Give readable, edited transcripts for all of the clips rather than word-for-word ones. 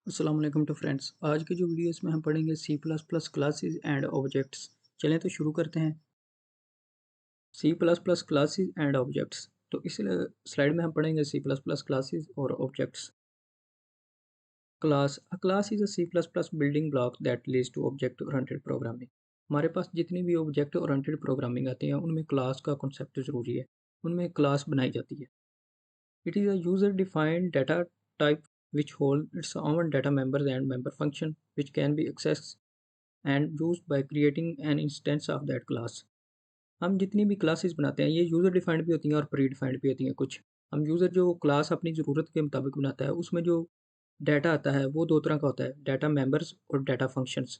अस्सलाम वालेकुम to friends. आज की जो वीडियो इसमें हम पढ़ेंगे C plus plus classes and objects. चलें तो शुरू करते हैं। C plus plus classes and objects. तो इस स्लाइड में हम पढ़ेंगे सी प्लस प्लस क्लासेस और objects. Class a class is a C plus plus building block that leads to object oriented programming. हमारे पास जितनी भी ऑब्जेक्ट ओरिएंटेड प्रोग्रामिंग आती है उनमें क्लास का कॉन्सेप्ट ज़रूरी है। उनमें क्लास बनाई जाती है। It is a user-defined data type which holds its own data members and member function which can be accessed and used by creating an instance of that class। हम जितनी भी क्लासेस बनाते हैं ये यूज़र डिफाइंड भी होती हैं और प्री डिफाइंड भी होती हैं कुछ। हम यूज़र जो क्लास अपनी ज़रूरत के मुताबिक बनाता है उसमें जो डाटा आता है वो दो तरह का होता है, डाटा मेंबर्स और डाटा फंक्शंस।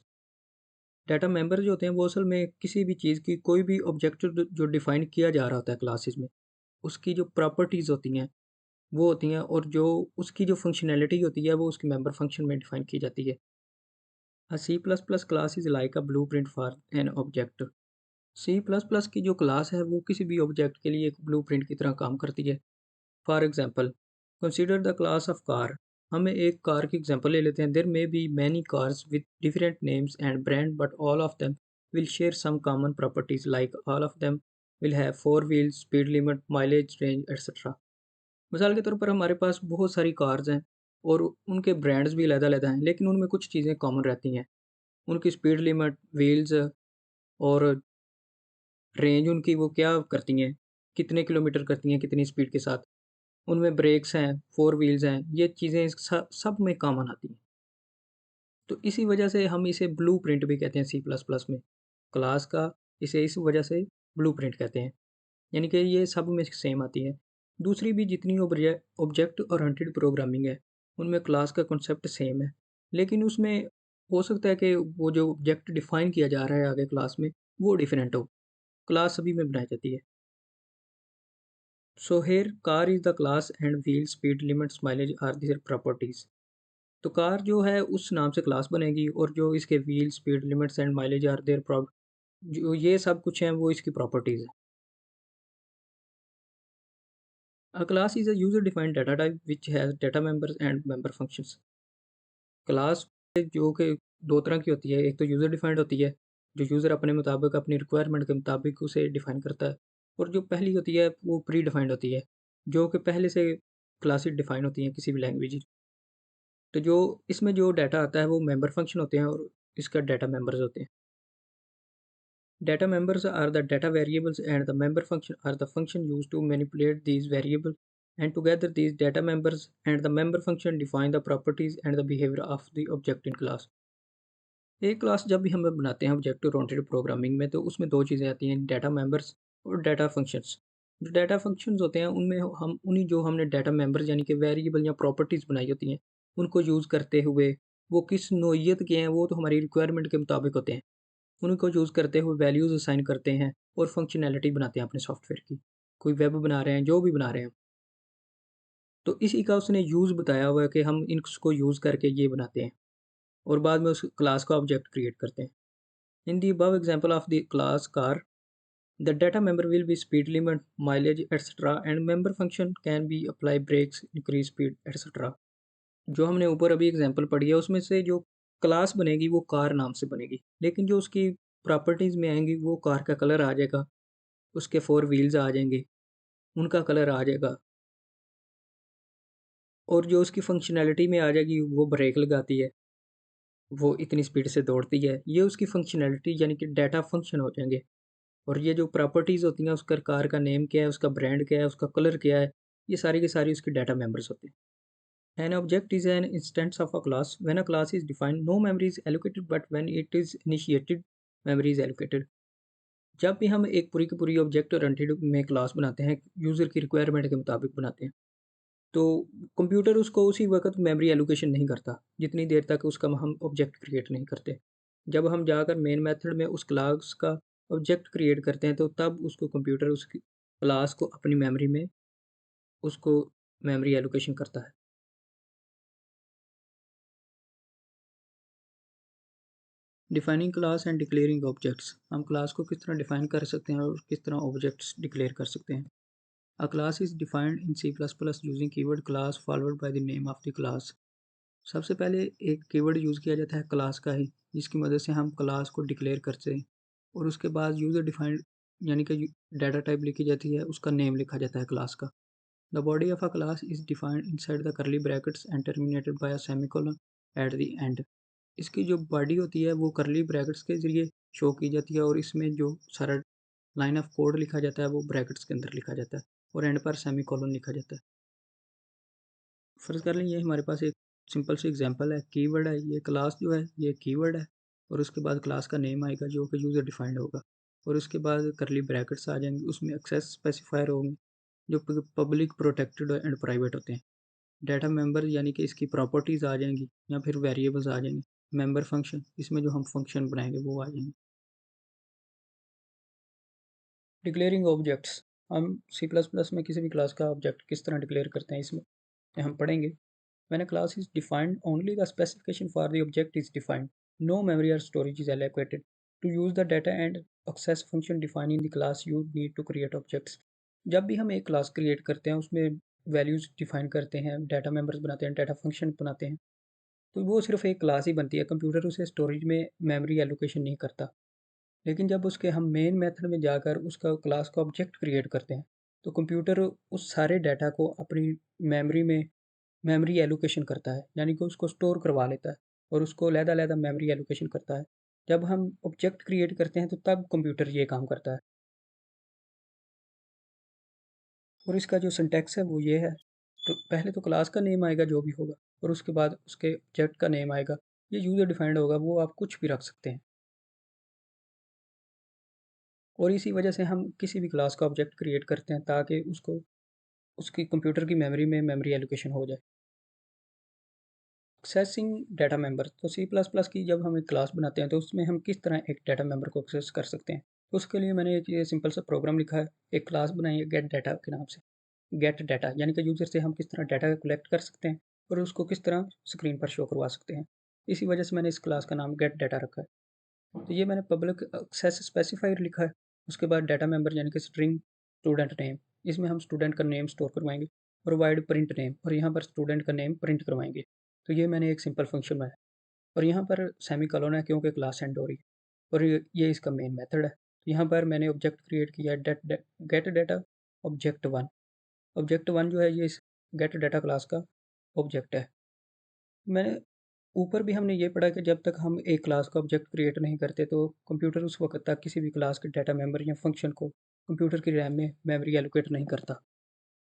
डाटा मेंबर जो होते हैं वो असल में किसी भी चीज़ की कोई भी ऑब्जेक्ट जो डिफाइन किया जा रहा होता है क्लासेस में, उसकी जो प्रॉपर्टीज़ होती हैं वो होती हैं और जो उसकी जो फंक्शनैलिटी होती है वो उसके मेंबर फंक्शन में डिफाइन की जाती है। A C plus plus class is like a blueprint for an object. C plus plus की जो क्लास है वो किसी भी ऑब्जेक्ट के लिए एक ब्लूप्रिंट की तरह काम करती है। For example, consider the class of car. हमें एक कार की एग्जांपल ले लेते हैं। There may be many cars with different names and brand but all of them will share some common properties like all of them will have four wheels, speed limit, mileage range etcetera. मिसाल के तौर पर हमारे पास बहुत सारी cars हैं और उनके ब्रांड्स भी अलग-अलग हैं, लेकिन उनमें कुछ चीज़ें कॉमन रहती हैं। उनकी स्पीड लिमिट, व्हील्स और रेंज उनकी वो क्या करती हैं, कितने किलोमीटर करती हैं, कितनी स्पीड के साथ। उनमें ब्रेक्स हैं, 4 व्हील्स हैं, ये चीज़ें सब में कॉमन आती हैं। तो इसी वजह से हम इसे ब्लूप्रिंट भी कहते हैं सी प्लस प्लस में। क्लास का इसे इस वजह से ब्लूप्रिंट कहते हैं। यानी कि ये सब में सेम आती है। दूसरी भी जितनी ऑब्जेक्ट ओरिएंटेड प्रोग्रामिंग है, उनमें क्लास का कॉन्सेप्ट सेम है। लेकिन उसमें हो सकता है कि वो जो ऑब्जेक्ट डिफाइन किया जा रहा है आगे क्लास में, वो डिफरेंट हो। क्लास सभी में बनाई जाती है। So here car is the class and wheel, speed limits, mileage are their properties. तो कार जो है उस नाम से क्लास बनेगी और जो इसके wheel, speed limits and mileage are their जो ये सब कुछ हैं वो इसकी प्रॉपर्टीज़ हैं। A class is a user-defined data type which has data members and member functions। Class जो कि दो तरह की होती है, एक तो यूज़र डिफाइंड होती है, जो यूज़र अपने मुताबिक अपनी रिक्वायरमेंट के मुताबिक उसे डिफाइन करता है, और जो पहली होती है वो प्री डिफाइंड होती है, जो कि पहले से क्लासेस डिफाइन होती हैं किसी भी लैंग्वेज। तो जो इसमें जो डाटा आता है वो मेंबर फंक्शन होते हैं और इसका डाटा मेंबर्स होते हैं। Data members are the data variables and the member function are the function used to manipulate these variables, and together these data members and the member function define the properties and the behavior of the object in class। एक class जब भी हम बनाते हैं object oriented programming में तो उसमें दो चीज़ें आती हैं, डाटा मेंबर्स और डाटा फंक्शंस। जो डाटा फंक्शंस होते हैं उनमें हम उन्हीं जो हमने डाटा मेंबर्स यानी कि वेरिएबल या प्रॉपर्टीज़ बनाई होती हैं उनको यूज़ करते हुए वो किस नोयत के हैं वो तो हमारी रिक्वायरमेंट के मुताबिक होते हैं, उनको यूज़ करते हुए वैल्यूज़ असाइन करते हैं और फंक्शनैलिटी बनाते हैं अपने सॉफ्टवेयर की। कोई वेब बना रहे हैं, जो भी बना रहे हैं। तो इसी का उसने यूज़ बताया हुआ है कि हम इसको यूज़ करके ये बनाते हैं और बाद में उस क्लास का ऑब्जेक्ट क्रिएट करते हैं। In the above example of the class car, the data member will be speed limit, mileage etcetera and member function can be apply brakes, increase speed etcetera. जो हमने ऊपर अभी एग्जांपल पढ़ी है उसमें से जो क्लास बनेगी वो कार नाम से बनेगी, लेकिन जो उसकी प्रॉपर्टीज़ में आएँगी वो कार का कलर आ जाएगा, उसके 4 व्हील्स आ जाएँगे, उनका कलर आ जाएगा और जो उसकी फंक्शनैलिटी में आ जाएगी वो ब्रेक लगाती है, वो इतनी स्पीड से दौड़ती है। ये उसकी फंक्शनैलिटी यानी कि डाटा फंक्शन हो जाएँगे। और ये जो प्रॉपर्टीज़ होती हैं उसका कार का नेम क्या है, उसका ब्रांड क्या है, उसका कलर क्या है, ये सारी की सारी उसकी डाटा मेंबर्स होते हैं। An object is an instance of a class. When a class is defined, no memory is allocated, but when it is initiated, memory is allocated। जब भी हम एक पूरी की पूरी ऑब्जेक्ट ओरिएंटेड में क्लास बनाते हैं, यूज़र की रिक्वायरमेंट के मुताबिक बनाते हैं, तो कंप्यूटर उसको उसी वक़्त मेमोरी एलोकेशन नहीं करता, जितनी देर तक उसका हम ऑब्जेक्ट क्रिएट नहीं करते। जब हम जाकर मेन मेथड में उस क्लास का ऑब्जेक्ट क्रिएट करते हैं, तो तब उसको कंप्यूटर उसकी क्लास को अपनी मेमोरी में उसको मेमोरी एलोकेशन करता है। Defining class and declaring objects. हम क्लास को किस तरह डिफाइन कर सकते हैं और किस तरह ऑब्जेक्ट्स डिक्लेयर कर सकते हैं। A class is defined in C plus plus using keyword class followed by the name of the class. सबसे पहले एक कीवर्ड यूज़ किया जाता है क्लास का ही, जिसकी मदद से हम क्लास को डिक्लेयर करते हैं और उसके बाद यूज़र डिफाइंड यानी कि डाटा टाइप लिखी जाती है, उसका नेम लिखा जाता है क्लास का। The body of a class is defined inside the curly brackets and terminated bye a semicolon at the end. इसकी जो बॉडी होती है वो कर्ली ब्रैकेट्स के ज़रिए शो की जाती है और इसमें जो सारा लाइन ऑफ कोड लिखा जाता है वो ब्रैकेट्स के अंदर लिखा जाता है और एंड पर सेमीकोलन लिखा जाता है। फ़र्ज़ कर लें ये हमारे पास एक सिंपल सी एग्जांपल है, कीवर्ड है, ये क्लास जो है ये कीवर्ड है और उसके बाद क्लास का नेम आएगा जो कि यूज़र डिफाइंड होगा और उसके बाद कर्ली ब्रैकेट्स आ जाएंगे, उसमें एक्सेस स्पेसिफायर होंगे जो पब्लिक, प्रोटेक्टेड एंड प्राइवेट होते हैं। डाटा मेंबर यानी कि इसकी प्रॉपर्टीज़ आ जाएंगी या फिर वेरिएबल्स आ जाएंगे। मेंबर फंक्शन, इसमें जो हम फंक्शन बनाएंगे वो आ जाएंगे। डिक्लेयरिंग ऑब्जेक्ट्स, हम सी प्लस प्लस में किसी भी क्लास का ऑब्जेक्ट किस तरह डिक्लेयर करते हैं इसमें हम पढ़ेंगे। When a class is defined, only the specification for the object is defined. No memory or storage is allocated. To use the data and access function defined in the class, you need to create objects. जब भी हम एक class create करते हैं उसमें values define करते हैं, data members बनाते हैं, डाटा फंक्शन बनाते हैं, तो वो सिर्फ एक क्लास ही बनती है। कंप्यूटर उसे स्टोरेज में मेमोरी एलोकेशन नहीं करता। लेकिन जब उसके हम मेन मेथड में जाकर उसका क्लास का ऑब्जेक्ट क्रिएट करते हैं तो कंप्यूटर उस सारे डाटा को अपनी मेमोरी में मेमोरी एलोकेशन करता है, यानी कि उसको स्टोर करवा लेता है और उसको अलहदा-अलहदा मेमोरी एलोकेशन करता है। जब हम ऑब्जेक्ट क्रिएट करते हैं तो तब कंप्यूटर ये काम करता है और इसका जो सिंटैक्स है वो ये है। तो पहले तो क्लास का नेम आएगा जो भी होगा और उसके बाद उसके ऑब्जेक्ट का नेम आएगा। ये यूज़र डिफाइंड होगा, वो आप कुछ भी रख सकते हैं और इसी वजह से हम किसी भी क्लास का ऑब्जेक्ट क्रिएट करते हैं ताकि उसको उसकी कंप्यूटर की मेमोरी में मेमोरी एलोकेशन हो जाए। एक्सेसिंग डाटा मेंबर, तो सी प्लस प्लस की जब हम एक क्लास बनाते हैं तो उसमें हम किस तरह एक डाटा मेंबर को एक्सेस कर सकते हैं। तो उसके लिए मैंने एक ये सिंपल सा प्रोग्राम लिखा है, एक क्लास बनाई है गेट डाटा के नाम से। गेट डाटा यानी कि यूज़र से हम किस तरह डाटा कलेक्ट कर सकते हैं और उसको किस तरह स्क्रीन पर शो करवा सकते हैं। इसी वजह से मैंने इस क्लास का नाम गेट डाटा रखा है। तो ये मैंने पब्लिक एक्सेस स्पेसिफायर लिखा है। उसके बाद डाटा मेंबर यानी कि स्ट्रिंग स्टूडेंट नेम, इसमें हम स्टूडेंट का नेम स्टोर करवाएंगे और वाइड प्रिंट नेम, और यहाँ पर स्टूडेंट का नेम प्रिंट करवाएंगे। तो ये मैंने एक सिंपल फंक्शन बनाया और यहाँ पर सेमी कॉलन है क्योंकि क्लास एंड हो रही है और ये इसका मेन मेथड है। तो यहाँ पर मैंने ऑब्जेक्ट क्रिएट किया है gate data object one. Object one जो है ये इस गेट डाटा क्लास का ऑब्जेक्ट है। मैंने ऊपर भी हमने ये पढ़ा कि जब तक हम एक क्लास का ऑब्जेक्ट क्रिएट नहीं करते तो कंप्यूटर उस वक्त तक किसी भी क्लास के डाटा मेंबर या फंक्शन को कंप्यूटर की रैम में मेमोरी एलोकेट नहीं करता।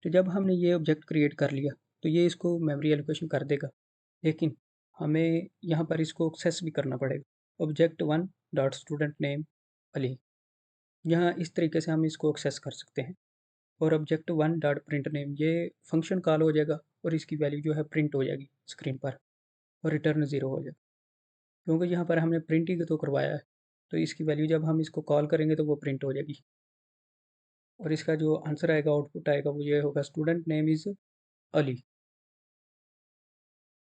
तो जब हमने ये ऑब्जेक्ट क्रिएट कर लिया तो ये इसको मेमोरी एलोकेशन कर देगा, लेकिन हमें यहाँ पर इसको एक्सेस भी करना पड़ेगा। Object one dot student name Ali, यहाँ इस तरीके से हम इसको एक्सेस कर सकते हैं। और object one dot print name, ये फंक्शन कॉल हो जाएगा और इसकी वैल्यू जो है प्रिंट हो जाएगी स्क्रीन पर और रिटर्न ज़ीरो हो जाएगा क्योंकि यहाँ पर हमने प्रिंट ही तो करवाया है। तो इसकी वैल्यू जब हम इसको कॉल करेंगे तो वो प्रिंट हो जाएगी और इसका जो आंसर आएगा, आउटपुट आएगा, वो ये होगा स्टूडेंट नेम इज़ अली।